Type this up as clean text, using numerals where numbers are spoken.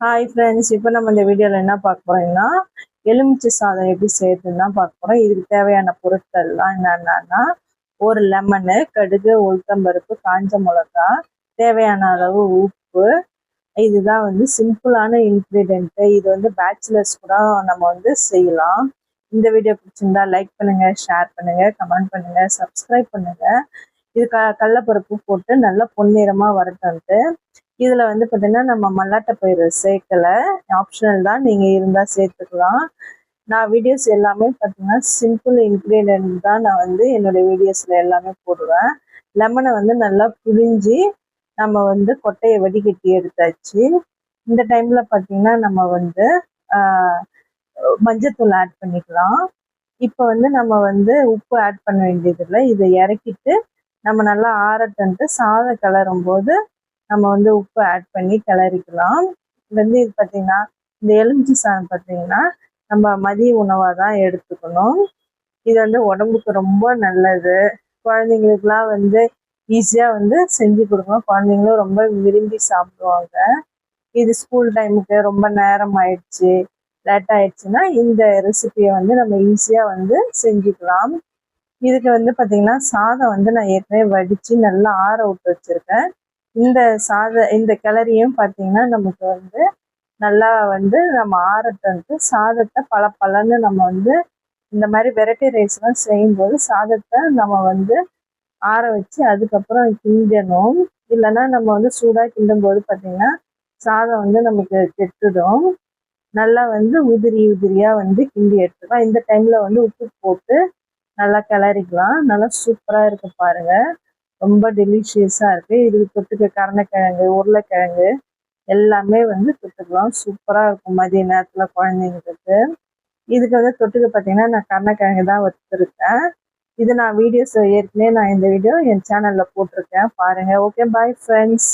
Hi friends, இப்போ நம்ம இந்த வீடியோவில் என்ன பார்க்க போறோம்னா எலுமிச்சை சாதம் எப்படி செய்யறதுன்னு தான் பார்க்க போறோம். இதுக்கு தேவையான பொருட்கள்லாம் என்னென்னா ஒரு லெமனு, கடுகு, உளுத்தம்பருப்பு, காஞ்ச மிளகா, தேவையான அளவு உப்பு. இதுதான் வந்து சிம்பிளான இன்க்ரீடியன்ட்டு. இது வந்து பேச்சுலர்ஸ் கூட நம்ம வந்து செய்யலாம். இந்த வீடியோ பிடிச்சிருந்தா லைக் பண்ணுங்க, ஷேர் பண்ணுங்க, கமெண்ட் பண்ணுங்க, சப்ஸ்கிரைப் பண்ணுங்க. இது கடலப்பருப்பு போட்டு நல்லா பொன்னிறமாக வரட்டும்ட்டு. இதில் வந்து பார்த்தீங்கன்னா நம்ம மல்லாட்டை பயிறு சேர்க்கலை, ஆப்ஷனல் தான், நீங்கள் இருந்தால் சேர்த்துக்கலாம். நான் வீடியோஸ் எல்லாமே பார்த்தீங்கன்னா சிம்பிள் இன்க்ரீடியன்ட் தான் நான் வந்து என்னுடைய வீடியோஸில் எல்லாமே போடுவேன். லெமனை வந்து நல்லா புழிஞ்சி நம்ம வந்து கொட்டையை வடிகட்டி எடுத்தாச்சு. இந்த டைமில் பார்த்தீங்கன்னா நம்ம வந்து மஞ்சத்தூள் ஆட் பண்ணிக்கலாம். இப்போ வந்து நம்ம வந்து உப்பு ஆட் பண்ண வேண்டியதில்லை. இதை இறக்கிட்டு நம்ம நல்லா ஆறட்டுன்ட்டு சாதம் கிளறும் போது நம்ம வந்து உப்பு ஆட் பண்ணி கிளறிக்கலாம். வந்து இது பார்த்தீங்கன்னா இந்த எலுமிச்சை சாதம் பார்த்தீங்கன்னா நம்ம மதிய உணவாக தான் எடுத்துக்கணும். இது வந்து உடம்புக்கு ரொம்ப நல்லது. குழந்தைங்களுக்குலாம் வந்து ஈஸியாக வந்து செஞ்சு கொடுக்கணும். குழந்தைங்களும் ரொம்ப விரும்பி சாப்பிடுவாங்க. இது ஸ்கூல் டைமுக்கு ரொம்ப நேரம் ஆயிடுச்சு, லேட் ஆயிடுச்சுன்னா இந்த ரெசிபியை வந்து நம்ம ஈஸியாக வந்து செஞ்சுக்கலாம். இதுக்கு வந்து பார்த்தீங்கன்னா சாதம் வந்து நான் ஏற்கனவே வடித்து நல்லா ஆற விட்டு வச்சுருக்கேன். இந்த கிளறியும் பார்த்தீங்கன்னா நமக்கு வந்து நல்லா வந்து நம்ம ஆறட்டன்ட்டு சாதத்தை பலன்னு நம்ம வந்து இந்த மாதிரி வெரைட்டி ரைஸ்லாம் செய்யும்போது சாதத்தை நம்ம வந்து ஆற வச்சு அதுக்கப்புறம் கிண்டணும். இல்லைன்னா நம்ம வந்து சூடாக கிண்டும் போது பார்த்தீங்கன்னா சாதம் வந்து நமக்கு கெட்டுடும். நல்லா வந்து உதிரியாக வந்து கிண்டி எடுத்துக்கலாம். இந்த டைமில் வந்து உப்பு போட்டு நல்லா கிளறிக்கலாம். நல்லா சூப்பராக இருக்கு பாருங்கள், ரொம்ப டெலிஷியஸாக இருக்குது. இதுக்கு தொட்டுக்க கருணக்கிழங்கு, உருளைக்கிழங்கு எல்லாமே வந்து தொட்டுக்கலாம். சூப்பராக இருக்கும் மதிய நேரத்தில் குழந்தைங்களுக்கு. இதுக்கு வந்து தொட்டுக்க பார்த்தீங்கன்னா நான் கருணக்கிழங்கு தான் வச்சுருக்கேன். இது நான் வீடியோஸ் ஏற்கனவே நான் இந்த வீடியோ என் சேனலில் போட்டிருக்கேன், பாருங்கள். Okay, bye friends.